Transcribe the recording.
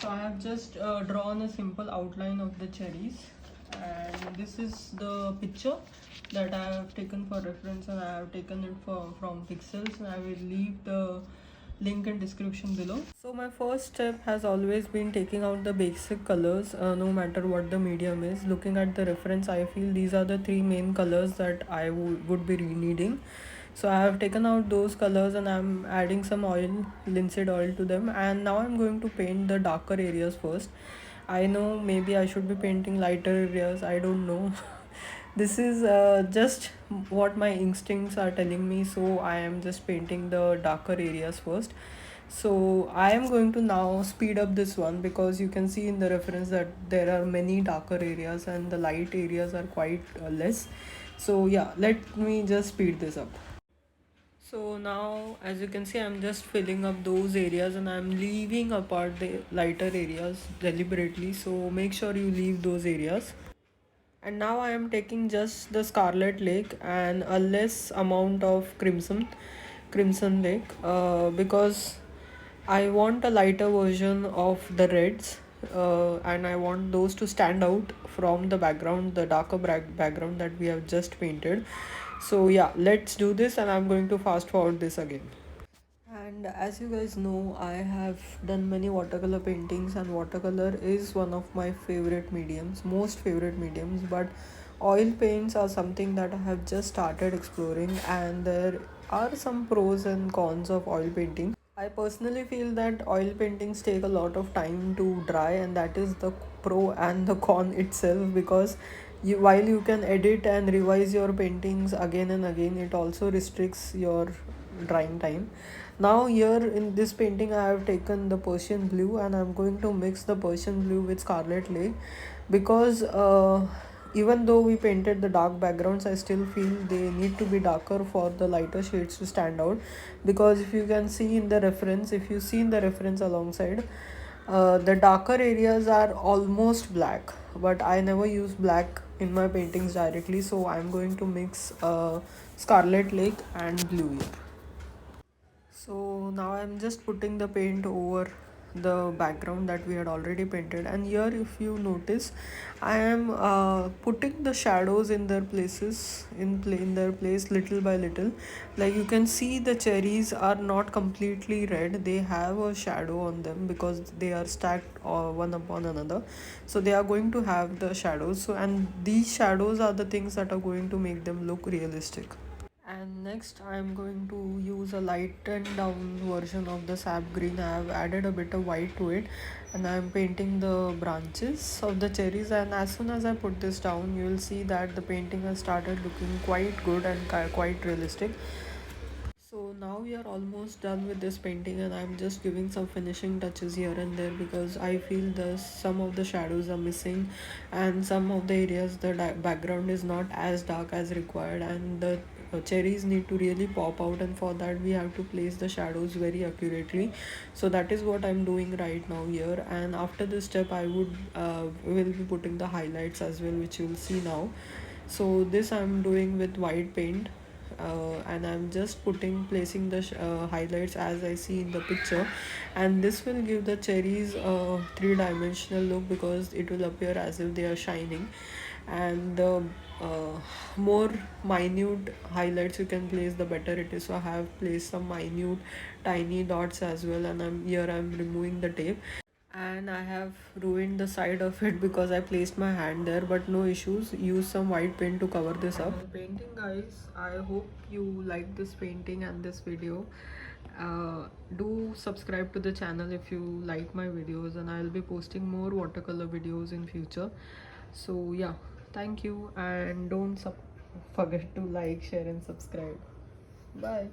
So I have just drawn a simple outline of the cherries, and this is the picture that I have taken for reference, and I have taken it from Pixels, and I will leave the link in description below. So my first step has always been taking out the basic colors, no matter what the medium is. Looking at the reference, I feel these are the three main colors that I would be needing. So I have taken out those colors and I'm adding some oil, linseed oil, to them, and now I'm going to paint the darker areas first. I know maybe I should be painting lighter areas, I don't know. This is just what my instincts are telling me, so I am just painting the darker areas first. So I am going to now speed up this one because you can see in the reference that there are many darker areas and the light areas are quite less. So yeah, let me just speed this up. So now, as you can see, I'm just filling up those areas and I'm leaving apart the lighter areas deliberately. So make sure you leave those areas. And now I am taking just the Scarlet Lake and a less amount of Crimson Lake, because I want a lighter version of the reds, and I want those to stand out from the background, the darker background that we have just painted. So yeah, let's do this, and I'm going to fast forward this again. And as you guys know, I have done many watercolor paintings, and watercolor is one of my favorite mediums, most favorite mediums. But oil paints are something that I have just started exploring, and there are some pros and cons of oil painting. I personally feel that oil paintings take a lot of time to dry, and that is the pro and the con itself, because while you can edit and revise your paintings again and again, it also restricts your drying time. Now here in this painting I have taken the Persian blue and I'm going to mix the Persian blue with Scarlet Lake, because even though we painted the dark backgrounds, I still feel they need to be darker for the lighter shades to stand out. Because if you can see in the reference, if you see in the reference alongside, the darker areas are almost black, but I never use black in my paintings directly, so I'm going to mix Scarlet Lake and blue here. So now I'm just putting the paint over the background that we had already painted, and here if you notice, I am putting the shadows in their places, in their place, little by little. Like you can see, the cherries are not completely red, they have a shadow on them because they are stacked one upon another, so they are going to have the shadows. So, and these shadows are the things that are going to make them look realistic. And next I am going to use a lightened down version of the sap green. I have added a bit of white to it, and I am painting the branches of the cherries, and as soon as I put this down, you will see that the painting has started looking quite good and quite realistic. So now we are almost done with this painting, and I'm just giving some finishing touches here and there because I feel the some of the shadows are missing, and some of the areas the background is not as dark as required, and the cherries need to really pop out, and for that we have to place the shadows very accurately. So that is what I'm doing right now here, and after this step I will be putting the highlights as well, which you'll see now. So this I'm doing with white paint, and I'm just placing the highlights as I see in the picture, and this will give the cherries a three-dimensional look because it will appear as if they are shining. And the more minute highlights you can place, the better it is. So I have placed some minute tiny dots as well, and I'm removing the tape, and I have ruined the side of it because I placed my hand there, but no issues. Use some white paint to cover this up. Painting, guys, I hope you like this painting and this video. Do subscribe to the channel if you like my videos, and I'll be posting more watercolor videos in future. So yeah, thank you, and don't forget to like, share and subscribe. Bye.